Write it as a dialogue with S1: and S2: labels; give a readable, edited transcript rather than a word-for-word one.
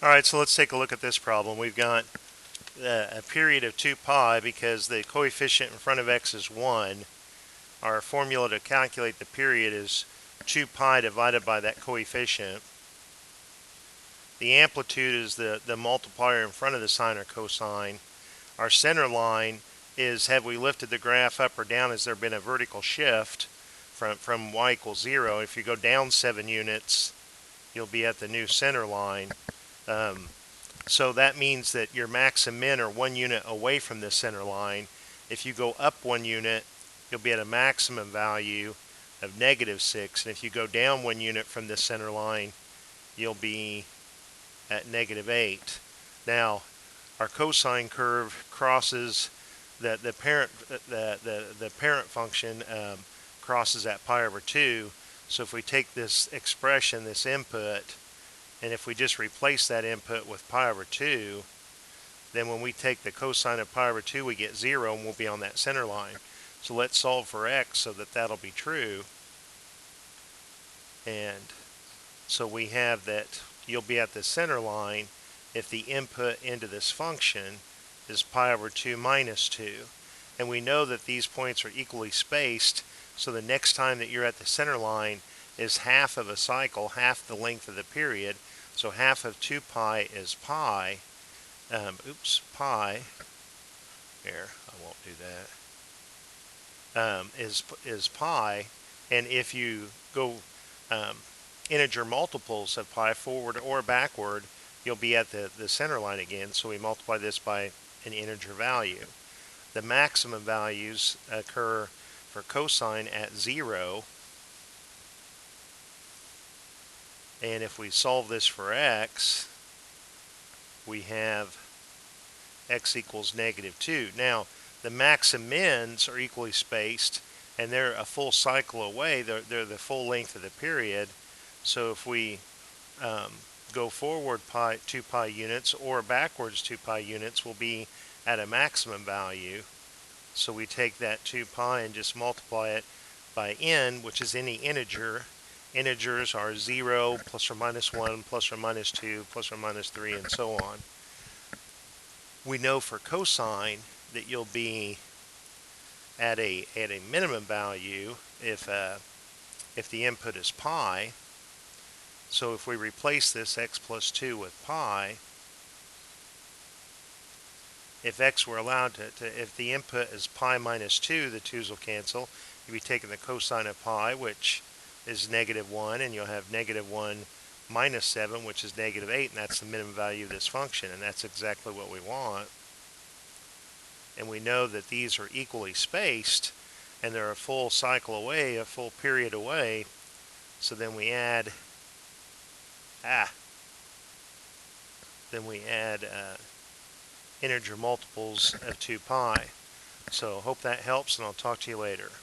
S1: Alright, so let's take a look at this problem. We've got a period of 2 pi because the coefficient in front of x is 1. Our formula to calculate the period is 2 pi divided by that coefficient. The amplitude is the multiplier in front of the sine or cosine. Our center line is, have we lifted the graph up or down? Has there been a vertical shift from y equals 0? If you go down 7 units, you'll be at the new center line. So that means that your max and min are 1 unit away from the center line. If you go up 1 unit, you'll be at a maximum value of -6. And if you go down 1 unit from the center line, you'll be at -8. Now, our cosine curve crosses the parent function crosses at pi over 2. So if we take this expression, this input, and if we just replace that input with pi over 2, then when we take the cosine of pi over 2, we get 0, and we'll be on that center line. So let's solve for x so that that'll be true. And so we have that you'll be at the center line if the input into this function is pi over 2 minus 2. And we know that these points are equally spaced, so the next time that you're at the center line is half of a cycle, half the length of the period. So half of 2 pi is pi. Pi. Here, I won't do that. Is pi, and if you go integer multiples of pi forward or backward, you'll be at the center line again. So we multiply this by an integer value. The maximum values occur for cosine at 0. And if we solve this for x, we have x equals -2. Now, the max and mins are equally spaced, and they're a full cycle away. They're the full length of the period. So if we go forward 2 pi units or backwards 2 pi units, we'll be at a maximum value. So we take that 2 pi and just multiply it by n, which is any integer. Integers are 0, plus or minus 1, plus or minus 2, plus or minus 3, and so on. We know for cosine that you'll be at a minimum value if the input is pi. So if we replace this x plus 2 with pi, if x were allowed if the input is pi minus 2, the 2's will cancel. You'll be taking the cosine of pi, which is -1, and you'll have -1 minus 7, which is -8, and that's the minimum value of this function, and that's exactly what we want. And we know that these are equally spaced, and they're a full cycle away, a full period away. So then we add integer multiples of 2 pi. So hope that helps, and I'll talk to you later.